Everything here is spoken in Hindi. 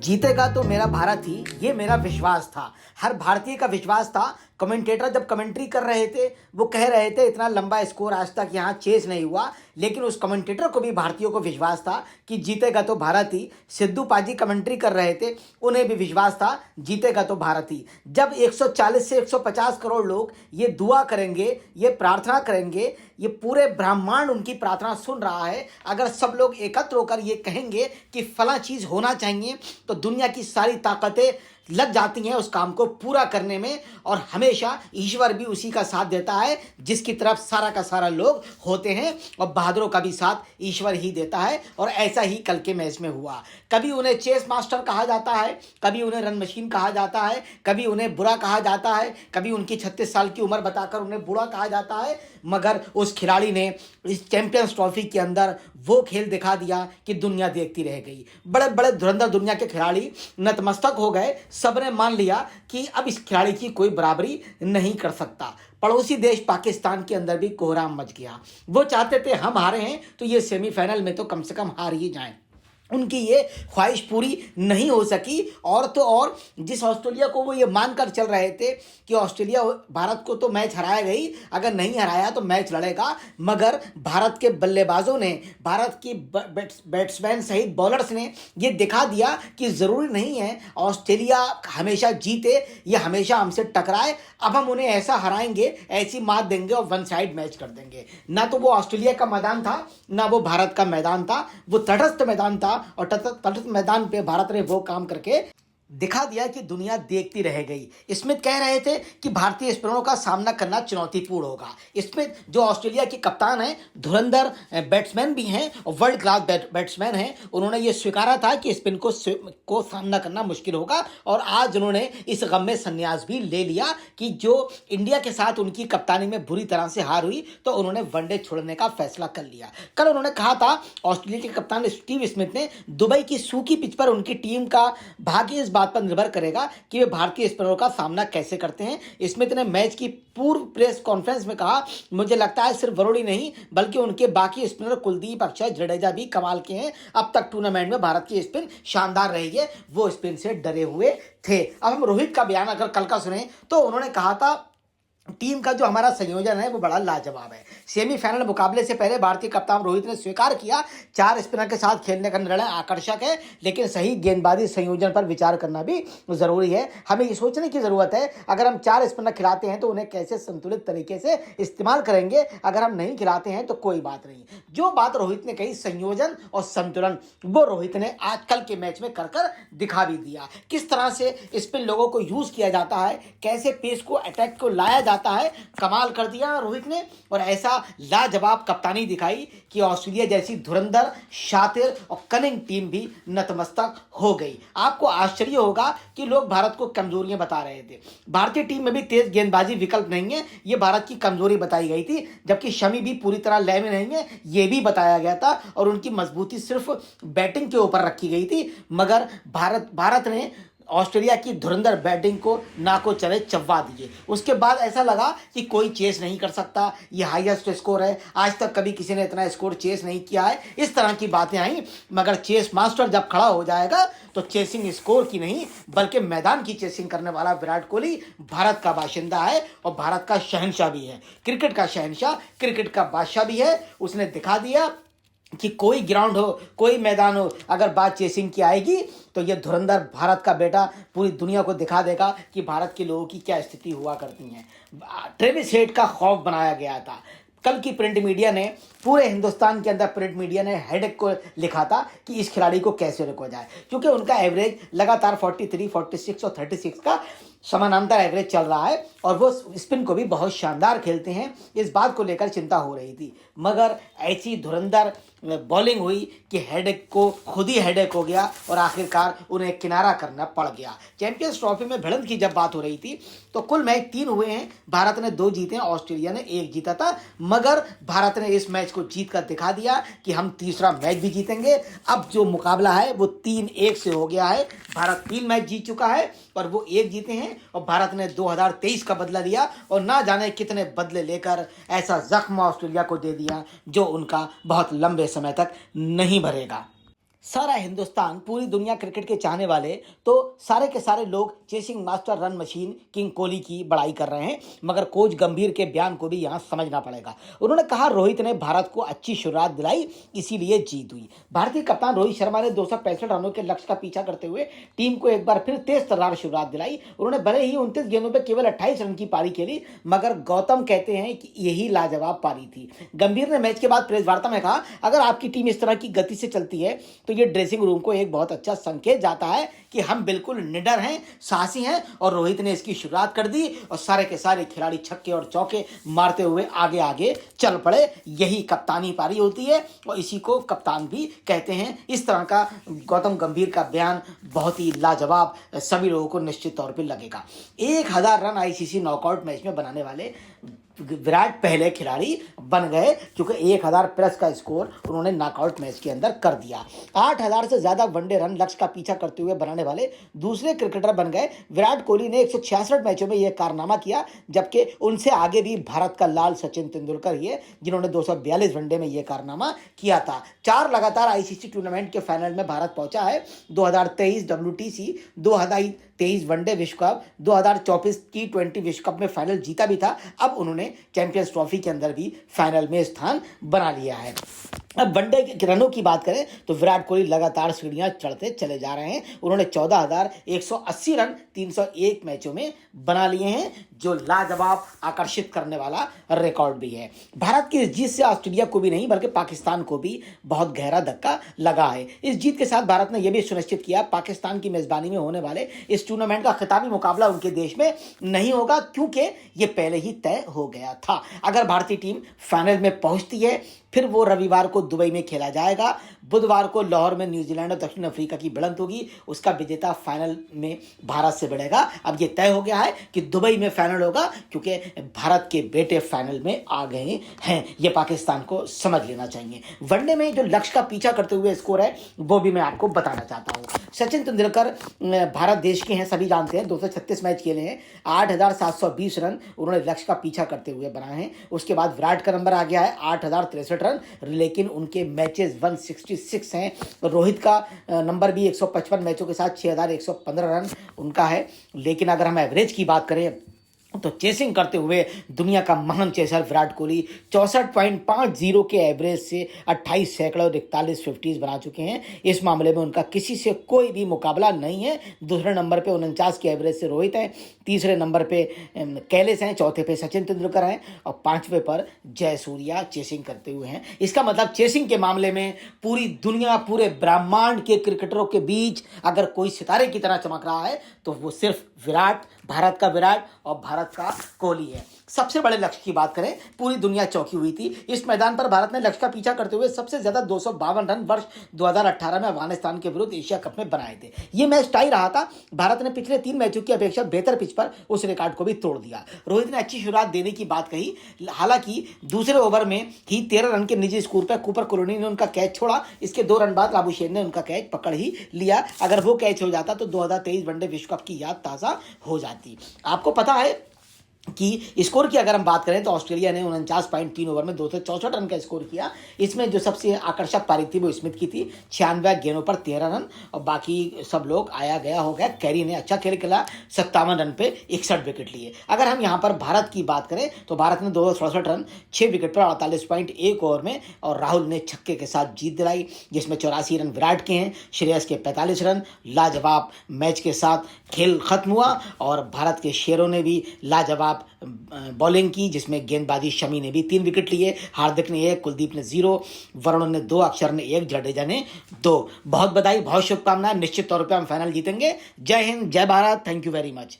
जीतेगा तो मेरा भारत ही, ये मेरा विश्वास था। हर भारतीय का विश्वास था। कमेंटेटर जब कमेंट्री कर रहे थे, वो कह रहे थे इतना लंबा स्कोर आज तक यहाँ चेस नहीं हुआ, लेकिन उस कमेंटेटर को भी भारतीयों को विश्वास था कि जीतेगा तो भारत ही। सिद्धू पाजी कमेंट्री कर रहे थे, उन्हें भी विश्वास था जीतेगा तो भारत ही। जब 140 से 150 करोड़ लोग ये दुआ करेंगे, ये प्रार्थना करेंगे, ये पूरे ब्रह्मांड उनकी प्रार्थना सुन रहा है, अगर सब लोग एकत्र होकर ये कहेंगे कि फला चीज़ होना चाहिए, तो दुनिया की सारी ताकतें लग जाती हैं उस काम को पूरा करने में। और हमेशा ईश्वर भी उसी का साथ देता है जिसकी तरफ सारा का सारा लोग होते हैं, और बहादुरों का भी साथ ईश्वर ही देता है। और ऐसा ही कल के मैच में हुआ। कभी उन्हें चेस मास्टर कहा जाता है, कभी उन्हें रन मशीन कहा जाता है, कभी उन्हें बुरा कहा जाता है, कभी उनकी 36 साल की उम्र बताकर उन्हें बुरा कहा जाता है, मगर उस खिलाड़ी ने इस चैंपियंस ट्रॉफी के अंदर वो खेल दिखा दिया कि दुनिया देखती रह गई। बड़े बड़े धुरंधर दुनिया के खिलाड़ी नतमस्तक हो गए। सबने मान लिया कि अब इस खिलाड़ी की कोई बराबरी नहीं कर सकता। पड़ोसी देश पाकिस्तान के अंदर भी कोहराम मच गया। वो चाहते थे हम हारे हैं तो ये सेमीफाइनल में तो कम से कम हार ही जाएं। उनकी ये ख्वाहिश पूरी नहीं हो सकी। और तो और जिस ऑस्ट्रेलिया को वो ये मानकर चल रहे थे कि ऑस्ट्रेलिया भारत को तो मैच हराया गई, अगर नहीं हराया तो मैच लड़ेगा, मगर भारत के बल्लेबाजों ने, भारत की बैट्समैन सहित बॉलर्स ने ये दिखा दिया कि ज़रूरी नहीं है ऑस्ट्रेलिया हमेशा जीते या हमेशा हमसे टकराए। अब हम उन्हें ऐसा हराएंगे, ऐसी मात देंगे और वन साइड मैच कर देंगे। ना तो वो ऑस्ट्रेलिया का मैदान था, ना वो भारत का मैदान था, वो तटस्थ मैदान था। और तटस्थ मैदान पे भारत ने वो काम करके दिखा दिया कि दुनिया देखती रह गई। स्मिथ कह रहे थे कि भारतीय स्पिनरों का सामना करना चुनौतीपूर्ण होगा। स्मिथ जो ऑस्ट्रेलिया के कप्तान हैं, धुरंधर बैट्समैन भी हैं और वर्ल्ड क्लास बैट्समैन हैं, उन्होंने ये स्वीकारा था कि स्पिन को सामना करना मुश्किल होगा। और आज उन्होंने इस गम में संन्यास भी ले लिया कि जो इंडिया के साथ उनकी कप्तानी में बुरी तरह से हार हुई, तो उन्होंने वनडे छोड़ने का फैसला कर लिया। कल उन्होंने कहा था, ऑस्ट्रेलिया के कप्तान स्टीव स्मिथ ने, दुबई की सूखी पिच पर उनकी टीम का भाग्य इस बात पर निर्भर करेगा कि वे भारतीय स्पिनरों का सामना कैसे करते हैं। स्मिथ ने मैच की पूर्व प्रेस कॉन्फ्रेंस में कहा, मुझे लगता है सिर्फ वरुण ही नहीं बल्कि उनके बाकी स्पिनर कुलदीप, अक्षय, जडेजा भी कमाल के हैं। अब तक टूर्नामेंट में भारत की स्पिन शानदार रही है, वो स्पिन से डरे हुए थे। अब हम रोहित का बयान अगर कल का सुने तो उन्होंने कहा था, टीम का जो हमारा संयोजन है वो बड़ा लाजवाब है। सेमीफाइनल मुकाबले से पहले भारतीय कप्तान रोहित ने स्वीकार किया 4 स्पिनर के साथ खेलने का निर्णय आकर्षक है, लेकिन सही गेंदबाजी संयोजन पर विचार करना भी जरूरी है। हमें ये सोचने की जरूरत है, अगर हम 4 स्पिनर खिलाते हैं तो उन्हें कैसे संतुलित तरीके से इस्तेमाल करेंगे, अगर हम नहीं खिलाते हैं तो कोई बात नहीं। जो बात रोहित ने कही, संयोजन और संतुलन, वो रोहित ने आज कल के मैच में कर दिखा भी दिया। किस तरह से स्पिन लोगों को यूज किया जाता है, कैसे पेस को, अटैक को लाया जाता है, कमाल कर दिया रोहित ने। और ऐसा लाजवाब कप्तानी दिखाई कि ऑस्ट्रेलिया जैसी धुरंधर, शातिर और कनिंग टीम भी नतमस्तक हो गई। आपको आश्चर्य होगा कि लोग भारत को कमजोरियां बता रहे थे। भारतीय टीम में भी तेज गेंदबाजी विकल्प नहीं है, यह भारत की कमजोरी बताई गई थी। जबकि शमी भी पूरी तरह लय में नहीं है, यह भी बताया गया था। और उनकी मजबूती सिर्फ बैटिंग के ऊपर रखी गई थी, मगर भारत ने ऑस्ट्रेलिया की धुरंधर बैटिंग को नाको चले चबवा दिए। उसके बाद ऐसा लगा कि कोई चेस नहीं कर सकता, ये हाईएस्ट स्कोर है, आज तक कभी किसी ने इतना स्कोर चेस नहीं किया है, इस तरह की बातें आई। मगर चेस मास्टर जब खड़ा हो जाएगा तो चेसिंग स्कोर की नहीं बल्कि मैदान की चेसिंग करने वाला विराट कोहली भारत का बाशिंदा है और भारत का शहंशाह भी है। क्रिकेट का शहंशाह, क्रिकेट का बादशाह भी है। उसने दिखा दिया कि कोई ग्राउंड हो, कोई मैदान हो, अगर बात चेसिंग की आएगी तो ये धुरंधर भारत का बेटा पूरी दुनिया को दिखा देगा कि भारत के लोगों की क्या स्थिति हुआ करती है। ट्रेविस हेड का खौफ बनाया गया था। कल की प्रिंट मीडिया ने, पूरे हिंदुस्तान के अंदर प्रिंट मीडिया ने हेडेक को लिखा था कि इस खिलाड़ी को कैसे रोका जाए, क्योंकि उनका एवरेज लगातार 43, 46 और 36 का समानांतर एवरेज चल रहा है और वो स्पिन को भी बहुत शानदार खेलते हैं। इस बात को लेकर चिंता हो रही थी, मगर ऐसी धुरंधर बॉलिंग हुई कि हेडेक को खुद ही हेडेक हो गया और आखिरकार उन्हें किनारा करना पड़ गया। चैंपियंस ट्रॉफी में भिड़ंत की जब बात हो रही थी तो कुल मैच 3 हुए हैं, भारत ने 2 जीते हैं, ऑस्ट्रेलिया ने 1 जीता था। मगर भारत ने इस मैच को जीत कर दिखा दिया कि हम तीसरा मैच भी जीतेंगे। अब जो मुकाबला है वो 3-1 से हो गया है। भारत 3 मैच जीत चुका है और वो 1 जीते हैं, और भारत ने 2023 का बदला लिया और ना जाने कितने बदले लेकर ऐसा जख्म ऑस्ट्रेलिया को दे दिया जो उनका बहुत लंबे समय तक नहीं भरेगा। सारा हिंदुस्तान, पूरी दुनिया क्रिकेट के चाहने वाले तो सारे के सारे लोग chasing master run machine king Kohli की बड़ाई कर रहे हैं, मगर कोच गंभीर के बयान को भी यहां समझना पड़ेगा। उन्होंने कहा रोहित ने भारत को अच्छी शुरुआत दिलाई, इसीलिए जीत हुई। भारतीय कप्तान रोहित शर्मा ने 265 रनों के लक्ष्य का पीछा करते हुए टीम को एक बार फिर तेज तर्रार शुरुआत दिलाई। उन्होंने भले ही 29 गेंदों पर केवल 28 रन की पारी खेली, मगर गौतम कहते हैं कि यही लाजवाब पारी थी। गंभीर ने मैच के बाद प्रेस वार्ता में कहा, अगर आपकी टीम इस तरह की गति से चलती है तो ये ड्रेसिंग रूम को एक बहुत अच्छा संकेत जाता है कि हम बिल्कुल निडर हैं, साहसी हैं। और रोहित ने इसकी शुरुआत कर दी और सारे के सारे खिलाड़ी छक्के और चौके मारते हुए आगे आगे चल पड़े। यही कप्तानी पारी होती है और इसी को कप्तान भी कहते हैं। इस तरह का गौतम गंभीर का बयान बहुत ही लाजवाब सभी लोगों को निश्चित तौर पर लगेगा। 1000 रन आईसीसी नॉकआउट मैच में बनाने वाले विराट पहले खिलाड़ी बन गए, क्योंकि 1000 प्लस का स्कोर उन्होंने नॉकआउट मैच के अंदर कर दिया। 8000 से ज्यादा वनडे रन लक्ष्य का पीछा करते हुए बनाने वाले दूसरे क्रिकेटर बन गए। विराट कोहली ने 166 मैचों में यह कारनामा किया, जबकि उनसे आगे भी भारत का लाल सचिन तेंदुलकर ही है, जिन्होंने 242 वनडे में यह कारनामा किया था। 4 लगातार आईसीसी टूर्नामेंट के फाइनल में भारत पहुंचा है। 2023 WTC, 2023 वनडे विश्व कप, 2024 T20 विश्व कप में फाइनल जीता भी था। अब उन्होंने चैंपियंस ट्रॉफी के अंदर भी फाइनल में स्थान बना लिया है। अब वनडे के रनों की बात करें तो विराट कोहली लगातार सीढ़ियां चढ़ते चले जा रहे हैं। उन्होंने 14,180 रन 301 मैचों में बना लिए हैं, जो लाजवाब आकर्षित करने वाला रिकॉर्ड भी है। भारत की इस जीत से ऑस्ट्रेलिया को भी नहीं बल्कि पाकिस्तान को भी बहुत गहरा धक्का लगा है। इस जीत के साथ भारत ने यह भी सुनिश्चित किया पाकिस्तान की मेजबानी में होने वाले इस टूर्नामेंट का खिताबी मुकाबला उनके देश में नहीं होगा, क्योंकि यह पहले ही तय हो गया था। अगर भारतीय टीम फाइनल में पहुंचती है, फिर वो रविवार को दुबई में खेला जाएगा। बुधवार को लाहौर में न्यूजीलैंड और दक्षिण अफ्रीका की भिड़ंत होगी। उसका विजेता फाइनल में भारत से भिड़ेगा। अब ये तय हो गया है कि दुबई में फाइनल होगा, क्योंकि भारत के बेटे फाइनल में आ गए हैं। ये पाकिस्तान को समझ लेना चाहिए। वनडे में जो लक्ष्य का पीछा करते हुए स्कोर है वो भी मैं आपको बताना चाहता हूँ। सचिन तेंदुलकर भारत देश के हैं, सभी जानते हैं। 236 मैच खेले हैं, 8,720 रन उन्होंने लक्ष्य का पीछा करते हुए बनाए हैं। उसके बाद विराट का नंबर आ गया है 8,063 रन, लेकिन उनके मैचेस 166 हैं। रोहित का नंबर भी 155 मैचों के साथ 6,115 रन उनका है। लेकिन अगर हम एवरेज की बात करें तो चेसिंग करते हुए दुनिया का महान चेसर विराट कोहली 64.50 के एवरेज से 28 सैकड़ों और 41 50 बना चुके हैं। इस मामले में उनका किसी से कोई भी मुकाबला नहीं है। दूसरे नंबर पे 49 के एवरेज से रोहित हैं, तीसरे नंबर पे कैलिस हैं, चौथे पे सचिन तेंदुलकर हैं और पांचवे पर जयसूर्या चेसिंग करते हुए हैं। इसका मतलब चेसिंग के मामले में पूरी दुनिया, पूरे ब्रह्मांड के क्रिकेटरों के बीच अगर कोई सितारे की तरह चमक रहा है तो वो सिर्फ विराट, भारत का विराट और भारत का कोहली है। सबसे बड़े लक्ष्य की बात करें, पूरी दुनिया चौंकी हुई थी। इस मैदान पर भारत ने लक्ष्य का पीछा करते हुए सबसे ज्यादा 252 रन वर्ष 2018 में अफगानिस्तान के विरुद्ध एशिया कप में बनाए थे। यह मैच टाई रहा था। भारत ने पिछले 3 मैचों की अपेक्षा बेहतर पिच पर उस रिकॉर्ड को भी तोड़ दिया। रोहित ने अच्छी शुरुआत देने की बात कही, हालांकि दूसरे ओवर में ही 13 रन के निजी स्कोर पर कूपर कोलोनी ने उनका कैच छोड़ा। इसके 2 रन बाद लाबुशेन ने उनका कैच पकड़ ही लिया। अगर वो कैच हो जाता तो 2023 वनडे विश्व कप की याद ताज़ा हो जाती। आपको पता है कि स्कोर की अगर हम बात करें तो ऑस्ट्रेलिया ने 49.3 ओवर में 264 रन का स्कोर किया। इसमें जो सबसे आकर्षक पारी थी वो स्मिथ की थी, 96 गेंदों पर 13 रन और बाकी सब लोग आया गया हो गया। कैरी ने अच्छा खेल खेला, 57 रन पे 61 विकेट लिए। अगर हम यहाँ पर भारत की बात करें तो भारत ने 267 रन 6 विकेट पर 48.1 ओवर में और राहुल ने छक्के के साथ जीत दिलाई, जिसमें 84 रन विराट के हैं, श्रेयस के 45 रन। लाजवाब मैच के साथ खेल खत्म हुआ और भारत के शेरों ने भी लाजवाब बॉलिंग की, जिसमें गेंदबाजी शमी ने भी 3 विकेट लिए, हार्दिक ने 1, कुलदीप ने 0, वरुण ने 2, अक्षर ने 1, जडेजा ने 2। बहुत बधाई, बहुत शुभकामनाएं। निश्चित तौर पे हम फाइनल जीतेंगे। जय हिंद, जय Bharat, thank you very much.